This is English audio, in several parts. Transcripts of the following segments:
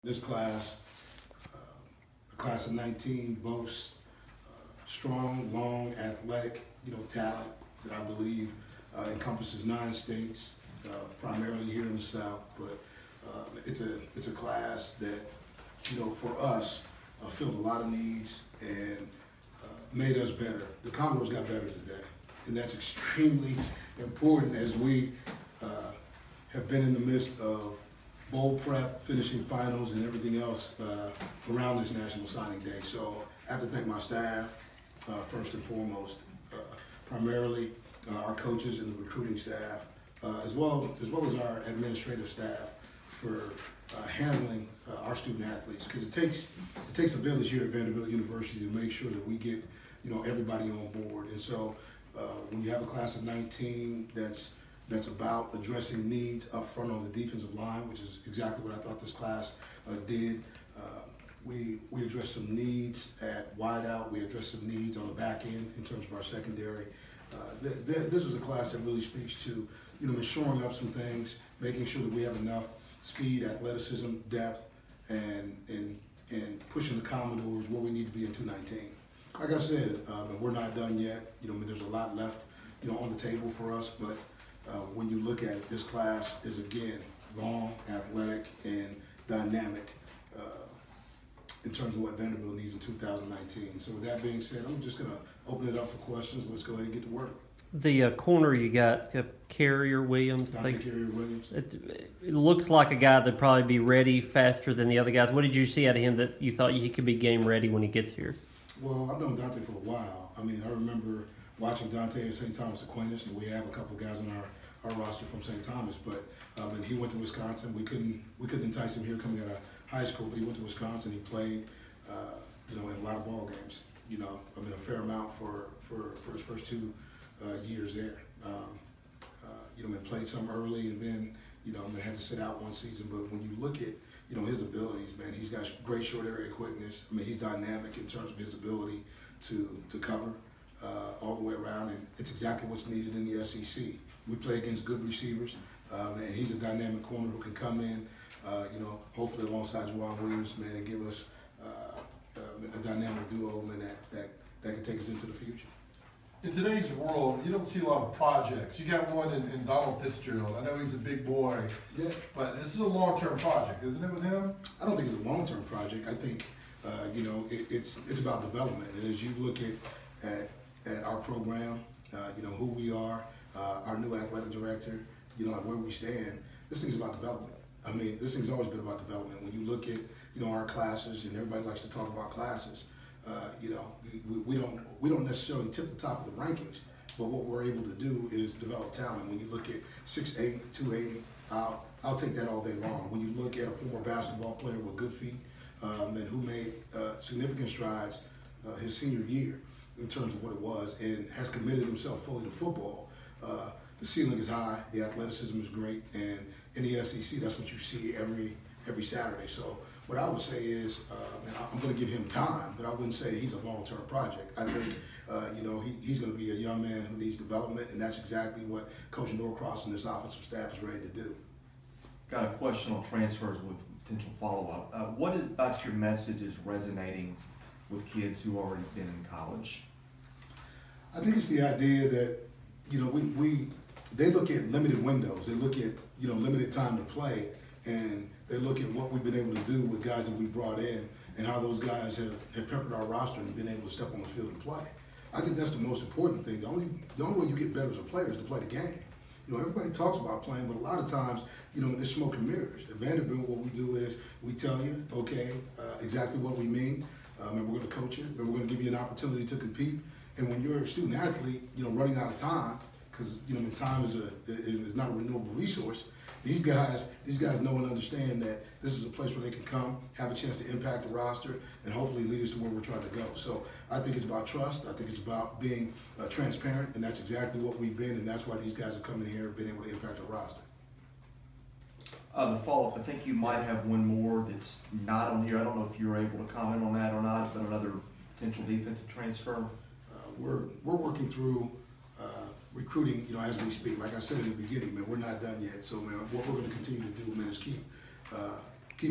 This class, a class of 19, boasts strong, long, athletic, talent that I believe encompasses 9 states, primarily here in the South. But it's a class that, for us, filled a lot of needs and made us better. The Commodores got better today, and that's extremely important as we have been in the midst of bowl prep, finishing finals, and everything else around this National Signing Day. So I have to thank my staff, first and foremost, primarily our coaches and the recruiting staff, as well as our administrative staff for handling our student athletes. Because it takes a village here at Vanderbilt University to make sure that we get everybody on board. And so when you have a class of 19 that's about addressing needs up front on the defensive line, which is exactly what I thought this class did. We addressed some needs at wideout. We addressed some needs on the back end in terms of our secondary. This is a class that really speaks to, shoring up some things, making sure that we have enough speed, athleticism, depth, and pushing the Commodores where we need to be in 2019. Like I said, we're not done yet. There's a lot left, on the table for us, but when you look at it, this class is, again, long, athletic, and dynamic in terms of what Vanderbilt needs in 2019. So with that being said, I'm just going to open it up for questions. Let's go ahead and get to work. The corner you got, Carrier Williams. Carrier Williams. It looks like a guy that'd probably be ready faster than the other guys. What did you see out of him that you thought he could be game ready when he gets here? Well, I've known Dante for a while. I remember watching Dante at St. Thomas Aquinas, and we have a couple of guys on our roster from St. Thomas, but and he went to Wisconsin. We couldn't entice him here coming out of high school, but he went to Wisconsin. He played, in a lot of ball games. A fair amount for his first 2 years there. Played some early, and then had to sit out one season. But when you look at his abilities, man, he's got great short area quickness. He's dynamic in terms of his ability to cover all the way around, and it's exactly what's needed in the SEC. We play against good receivers, and he's a dynamic corner who can come in, hopefully alongside Juwan Williams, man, and give us a dynamic duo, man, that can take us into the future. In today's world, you don't see a lot of projects. You got one in Donald Fitzgerald. I know he's a big boy, yeah, but this is a long-term project, isn't it, with him? I don't think it's a long-term project. I think, it's about development. And as you look at our program, who we are, our new athletic director, where we stand, this thing's about development. This thing's always been about development. When you look at, our classes, and everybody likes to talk about classes, we don't necessarily tip the top of the rankings, but what we're able to do is develop talent. When you look at 6'8", 280, I'll take that all day long. When you look at a former basketball player with good feet, and who made significant strides his senior year in terms of what it was, and has committed himself fully to football, the ceiling is high, the athleticism is great, and in the SEC, that's what you see every Saturday. So what I would say is, and I'm going to give him time, but I wouldn't say he's a long-term project. I think, he's going to be a young man who needs development, and that's exactly what Coach Norcross and this offensive staff is ready to do. Got a question on transfers with potential follow-up. What about your message is resonating with kids who already been in college? I think it's the idea that, they look at limited windows. They look at, limited time to play, and they look at what we've been able to do with guys that we've brought in and how those guys have peppered our roster and been able to step on the field and play. I think that's the most important thing. The only way you get better as a player is to play the game. Everybody talks about playing, but a lot of times, there's smoke and mirrors. At Vanderbilt, what we do is we tell you, okay, exactly what we mean, and we're going to coach you, and we're going to give you an opportunity to compete. And when you're a student athlete, running out of time, because time is not a renewable resource. These guys know and understand that this is a place where they can come, have a chance to impact the roster, and hopefully lead us to where we're trying to go. So I think it's about trust. I think it's about being transparent, and that's exactly what we've been, and that's why these guys have come in here and been able to impact the roster. The follow-up, I think you might have one more that's not on here. I don't know if you're able to comment on that or not, but another potential defensive transfer. We're working through recruiting, as we speak. Like I said in the beginning, man, we're not done yet. So, man, what we're going to continue to do, man, is keep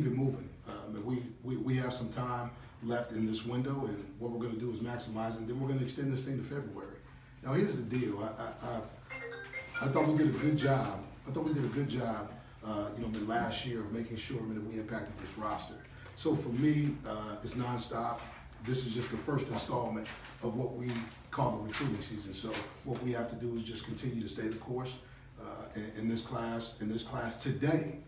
it moving. And we have some time left in this window, and what we're going to do is maximize it, and then we're going to extend this thing to February. Now, here's the deal. I thought we did a good job. In last year of making sure that we impacted this roster. So for me, it's nonstop. This is just the first installment of what we call the recruiting season. So what we have to do is just continue to stay the course. In this class today,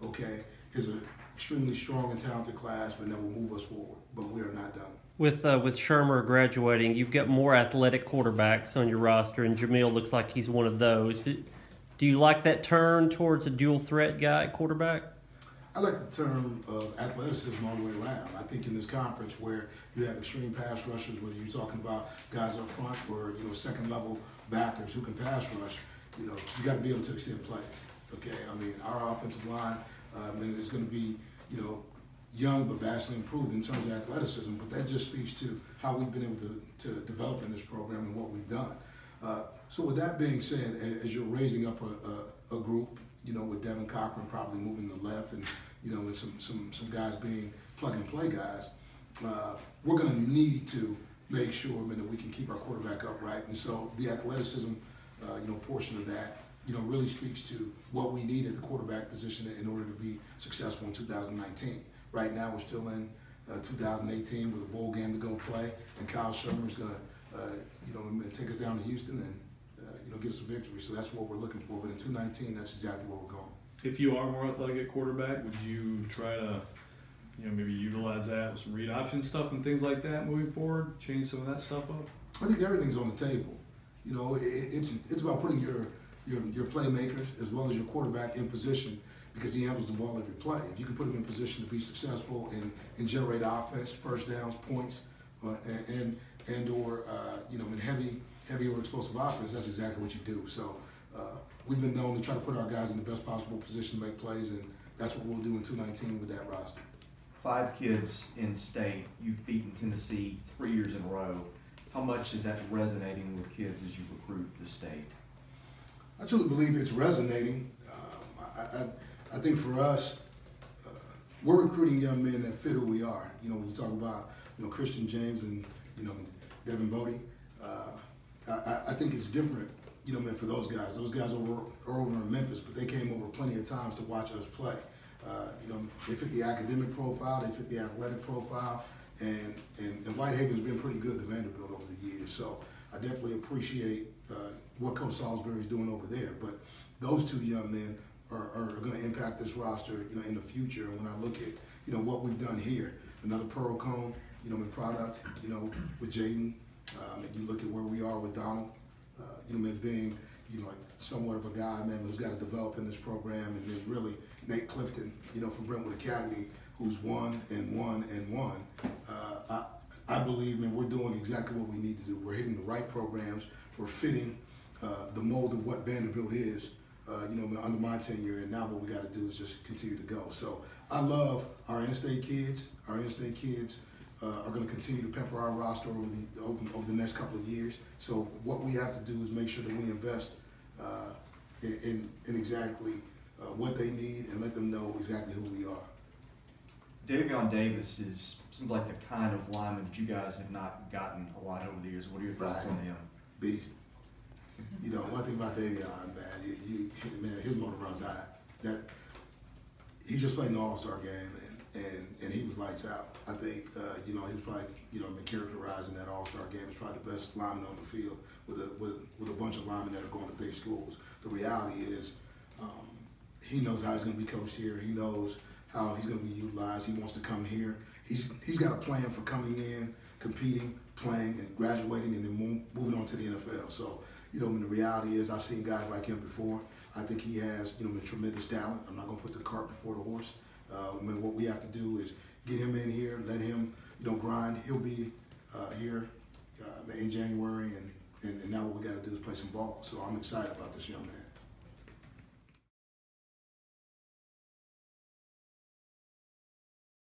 okay, is an extremely strong and talented class, but that will move us forward. But we are not done. With Shermer graduating, you've got more athletic quarterbacks on your roster, and Jamil looks like he's one of those. Do you like that turn towards a dual threat guy at quarterback? I like the term of athleticism all the way around. I think in this conference where you have extreme pass rushers, whether you're talking about guys up front or second level backers who can pass rush, you got to be able to extend plays. Okay, I mean our offensive line is going to be young but vastly improved in terms of athleticism, but that just speaks to how we've been able to develop in this program and what we've done. So with that being said, as you're raising up a group, with Devin Cochran probably moving to the left and, and some guys being plug-and-play guys, we're going to need to make sure that we can keep our quarterback upright. And so the athleticism, portion of that, really speaks to what we need at the quarterback position in order to be successful in 2019. Right now, we're still in 2018 with a bowl game to go play, and Kyle Shermer is going to, take us down to Houston and, get us a victory. So that's what we're looking for. But in 2019, that's exactly where we're going. If you are more athletic at quarterback, would you try to, maybe utilize that with some read option stuff and things like that moving forward? Change some of that stuff up? I think everything's on the table. It's about putting your playmakers as well as your quarterback in position because he handles the ball every play. If you can put him in position to be successful and generate offense, first downs, points, and in heavy or explosive offense, that's exactly what you do. So we've been known to try to put our guys in the best possible position to make plays, and that's what we'll do in 2019 with that roster. 5 kids in state. You've beaten Tennessee 3 years in a row. How much is that resonating with kids as you recruit the state? I truly believe it's resonating. I think for us, we're recruiting young men that fit who we are. When you talk about Christian James and Devin Bodie, I think it's different. For those guys. Those guys are over in Memphis, but they came over plenty of times to watch us play. They fit the academic profile, they fit the athletic profile, and Whitehaven's been pretty good to Vanderbilt over the years. So I definitely appreciate what Coach Salisbury's doing over there. But those 2 young men are going to impact this roster, in the future. And when I look at, what we've done here, another Pearl Cone, in product, with Jaden, and you look at where we are with Donald, being, like somewhat of a guy, who's got to develop in this program, and then really Nate Clifton, from Brentwood Academy, who's won. I believe, we're doing exactly what we need to do. We're hitting the right programs. We're fitting the mold of what Vanderbilt is, under my tenure, and now what we got to do is just continue to go. So I love our in-state kids. Our in-state kids are going to continue to pepper our roster over the next couple of years. So what we have to do is make sure that we invest in exactly what they need and let them know exactly who we are. Davion Davis seems like the kind of lineman that you guys have not gotten a lot over the years. What are your thoughts on him? Beast. One thing about Davion, man, his motor runs high. He just played an All-Star game, and he was lights out. I think, he was probably, been characterized in that All-Star game as probably the best lineman on the field with a bunch of linemen that are going to big schools. The reality is, he knows how he's going to be coached here. He knows how he's going to be utilized. He wants to come here. He's got a plan for coming in, competing, playing, and graduating, and then moving on to the NFL. So, the reality is I've seen guys like him before. I think he has, tremendous talent. I'm not going to put the cart before the horse. What we have to do is get him in here, let him, grind. He'll be here in January, and now what we got to do is play some ball. So I'm excited about this young man.